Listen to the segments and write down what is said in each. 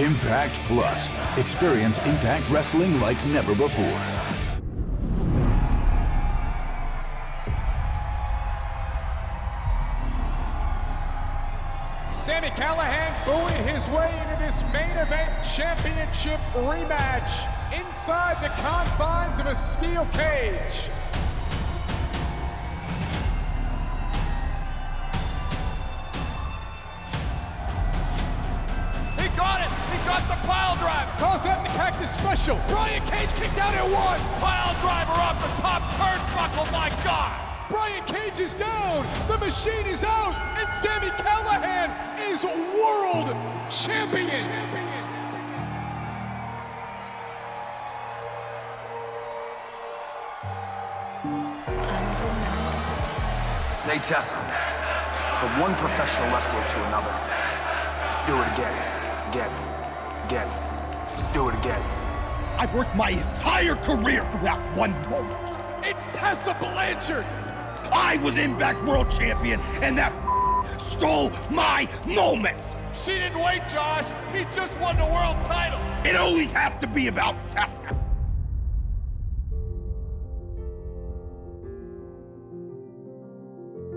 Impact Plus. Experience Impact Wrestling like never before. Sami Callihan bullied his way into this main event championship rematch inside the confines of a steel cage. He got it! He got the pile driver! Calls that in the Cactus Special. Brian Cage kicked out at one. Pile driver off the top turnbuckle, my God! Brian Cage is down, the machine is out, and Sami Callihan is world champion. Hey, Tessa, from one professional wrestler to another, let's do it again. Let's do it again. I've worked my entire career for that one moment. It's Tessa Blanchard. I was Impact World Champion, and that stole my moment. She didn't wait, Josh. He just won the world title. It always has to be about Tessa.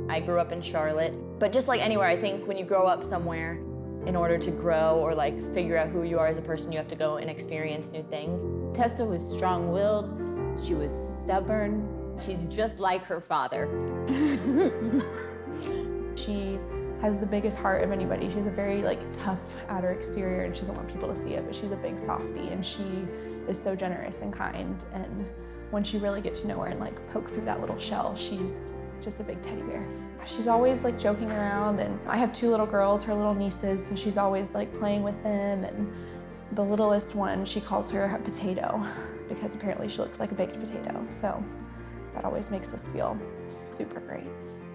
I grew up in Charlotte, but just like anywhere, I think when you grow up somewhere, in order to grow or like figure out who you are as a person, you have to go and experience new things. Tessa was strong-willed, she was stubborn, she's just like her father. She has the biggest heart of anybody. She has a very tough outer exterior and she doesn't want people to see it, but she's a big softie and she is so generous and kind. And once you really get to know her and poke through that little shell, she's just a big teddy bear. She's always joking around, and I have 2 little girls, her little nieces, so she's always playing with them. And the littlest one, she calls her a potato because apparently she looks like a baked potato. So that always makes us feel super great.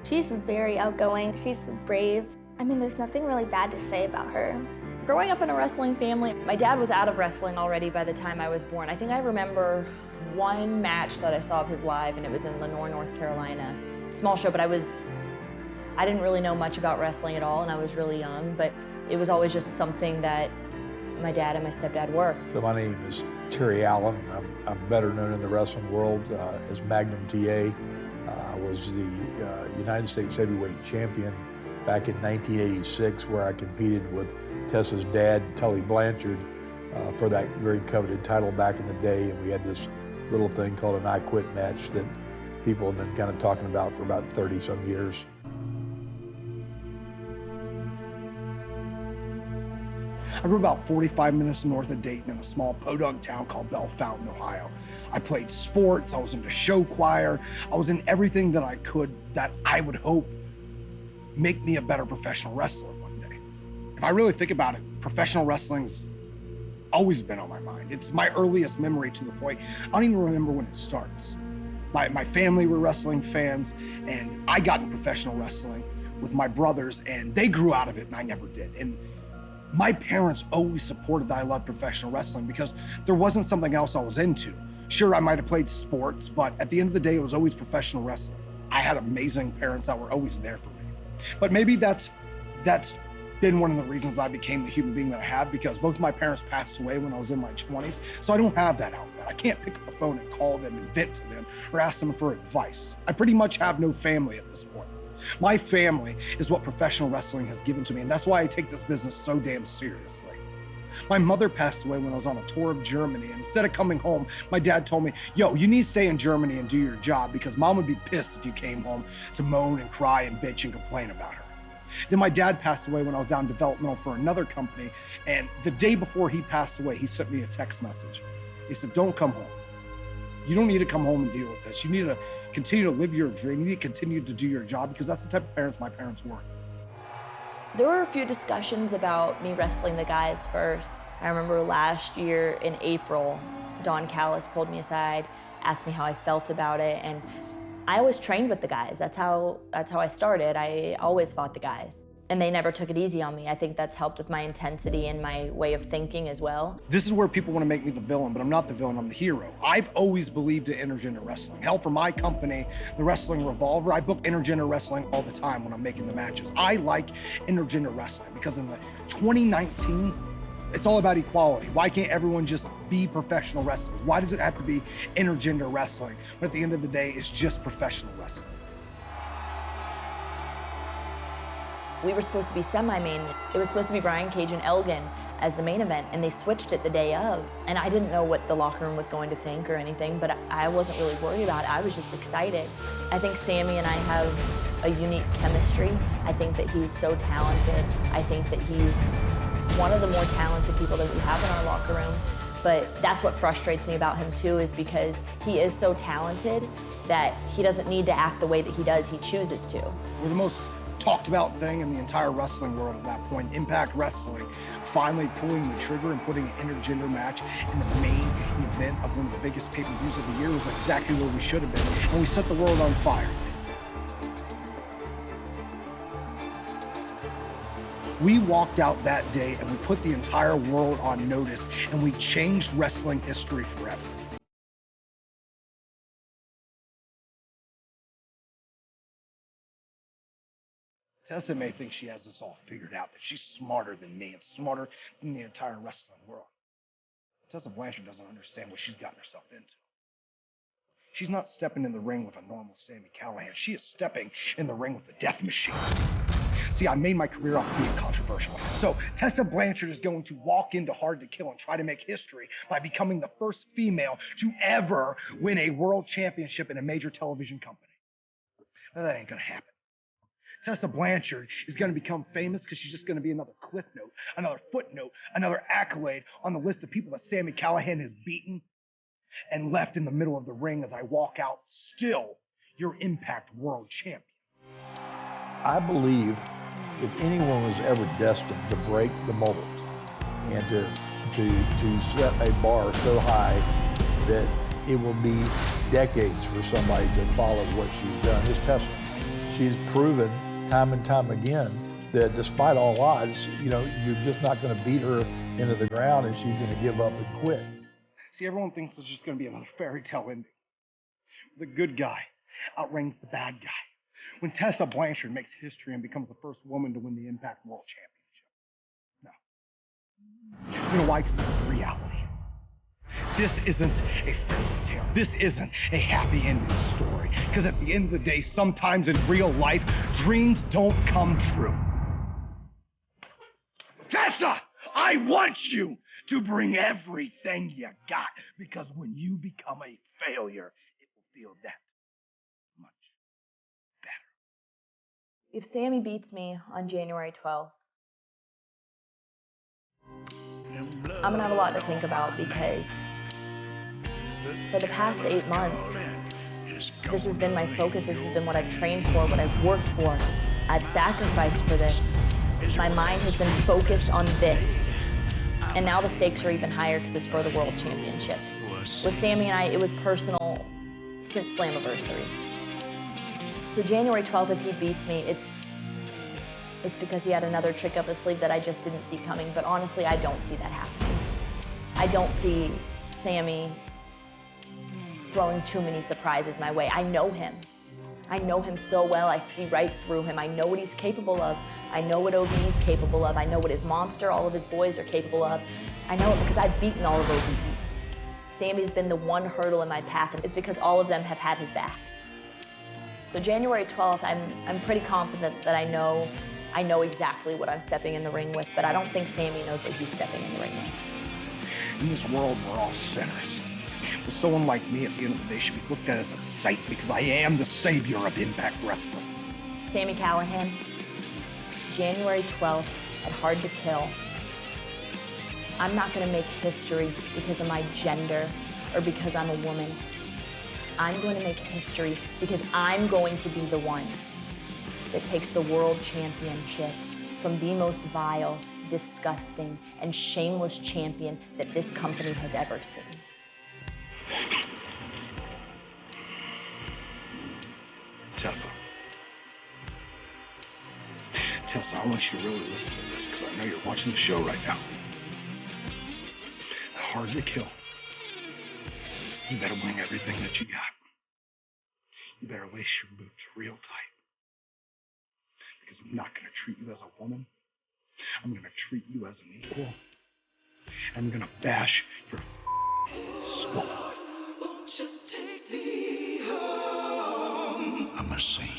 She's very outgoing, she's brave. I mean, there's nothing really bad to say about her. Growing up in a wrestling family, my dad was out of wrestling already by the time I was born. I think I remember one match that I saw of his live, and it was in Lenore, North Carolina. Small show, but I didn't really know much about wrestling at all, and I was really young, but it was always just something that my dad and my stepdad were. So my name is Terry Allen. I'm better known in the wrestling world as Magnum TA. I was the United States Heavyweight Champion back in 1986, where I competed with Tessa's dad, Tully Blanchard, for that very coveted title back in the day, and we had this little thing called an I Quit match that people have been kind of talking about for about 30-some years. I grew about 45 minutes north of Dayton in a small podunk town called Belle Fountain, Ohio. I played sports, I was in the show choir, I was in everything that I could that I would hope make me a better professional wrestler one day. If I really think about it, professional wrestling's always been on my mind. It's my earliest memory to the point, I don't even remember when it starts. My family were wrestling fans, and I got into professional wrestling with my brothers, and they grew out of it, and I never did. And my parents always supported that I loved professional wrestling because there wasn't something else I was into. Sure, I might have played sports, but at the end of the day, it was always professional wrestling. I had amazing parents that were always there for me. But maybe that's been one of the reasons I became the human being that I have, because both my parents passed away when I was in my 20s, so I don't have that outlet. I can't pick up the phone and call them and vent to them or ask them for advice. I pretty much have no family at this point. My family is what professional wrestling has given to me, and that's why I take this business so damn seriously. My mother passed away when I was on a tour of Germany, and instead of coming home, my dad told me, yo, you need to stay in Germany and do your job because mom would be pissed if you came home to moan and cry and bitch and complain about her. Then my dad passed away when I was down developmental for another company, and the day before he passed away, he sent me a text message. He said, don't come home. You don't need to come home and deal with this. You need to continue to live your dream. You need to continue to do your job because that's the type of parents my parents were. There were a few discussions about me wrestling the guys first. I remember last year in April, Don Callis pulled me aside, asked me how I felt about it, and I always trained with the guys. That's how I started. I always fought the guys. And they never took it easy on me. I think that's helped with my intensity and my way of thinking as well. This is where people want to make me the villain, but I'm not the villain, I'm the hero. I've always believed in intergender wrestling. Hell, for my company, the Wrestling Revolver, I book intergender wrestling all the time when I'm making the matches. I like intergender wrestling because in the 2019 It's all about equality. Why can't everyone just be professional wrestlers? Why does it have to be intergender wrestling? But at the end of the day, it's just professional wrestling. We were supposed to be semi-main. It was supposed to be Brian Cage and Elgin as the main event, and they switched it the day of. And I didn't know what the locker room was going to think or anything, but I wasn't really worried about it. I was just excited. I think Sami and I have a unique chemistry. I think that he's so talented. I think that he's one of the more talented people that we have in our locker room. But that's what frustrates me about him too, is because he is so talented that he doesn't need to act the way that he does, he chooses to. We're the most talked about thing in the entire wrestling world at that point. Impact Wrestling finally pulling the trigger and putting an intergender match in the main event of one of the biggest pay-per-views of the year was exactly where we should have been, and we set the world on fire. We walked out that day and we put the entire world on notice, and we changed wrestling history forever. Tessa may think she has this all figured out, that she's smarter than me and smarter than the entire wrestling world. Tessa Blanchard doesn't understand what she's gotten herself into. She's not stepping in the ring with a normal Sami Callihan. She is stepping in the ring with the death machine. See, I made my career off being controversial. So Tessa Blanchard is going to walk into Hard to Kill and try to make history by becoming the first female to ever win a world championship in a major television company. Now, that ain't gonna happen. Tessa Blanchard is going to become famous because she's just going to be another cliff note, another footnote, another accolade on the list of people that Sami Callihan has beaten and left in the middle of the ring as I walk out, still your Impact World Champion. I believe if anyone was ever destined to break the mold and to set a bar so high that it will be decades for somebody to follow what she's done, it's Tessa. She's proven time and time again that despite all odds, you're just not going to beat her into the ground and she's going to give up and quit. See, everyone thinks it's just going to be another fairy tale ending. The good guy outranks the bad guy. When Tessa Blanchard makes history and becomes the first woman to win the Impact World Championship. No. You know why? Because this is reality. This isn't a fairy tale. This isn't a happy ending story. Because at the end of the day, sometimes in real life, dreams don't come true. Tessa, I want you to bring everything you got, because when you become a failure, it will feel that much better. If Sami beats me on January 12th, I'm gonna have a lot to think about, because for the past 8 months, this has been my focus, this has been what I've trained for, what I've worked for. I've sacrificed for this. My mind has been focused on this. And now the stakes are even higher because it's for the World Championship. With Sami and I, it was personal since Slammiversary. So January 12th, if he beats me, it's because he had another trick up his sleeve that I just didn't see coming. But honestly, I don't see that happening. I don't see Sami throwing too many surprises my way. I know him. I know him so well. I see right through him. I know what he's capable of. I know what OBE is capable of. I know what his monster, all of his boys are capable of. I know it because I've beaten all of OBE. Sami's been the one hurdle in my path, and it's because all of them have had his back. So January 12th, I'm pretty confident that I know exactly what I'm stepping in the ring with, but I don't think Sami knows what he's stepping in the ring with. In this world, we're all sinners. But someone like me, at the end of the day, should be looked at as a saint, because I am the savior of Impact Wrestling. Sami Callihan, January 12th at Hard to Kill. I'm not going to make history because of my gender or because I'm a woman. I'm going to make history because I'm going to be the one that takes the World Championship from the most vile, disgusting, and shameless champion that this company has ever seen. Tessa, I want you to really listen to this, because I know you're watching the show right now. Hard to Kill. You better bring everything that you got. You better lace your boots real tight. Because I'm not going to treat you as a woman. I'm going to treat you as an equal. and I'm gonna bash your skull. I'm a saint.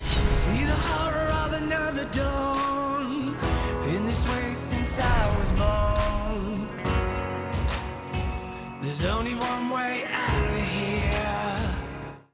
See the horror of another dawn. Been this way since I was born.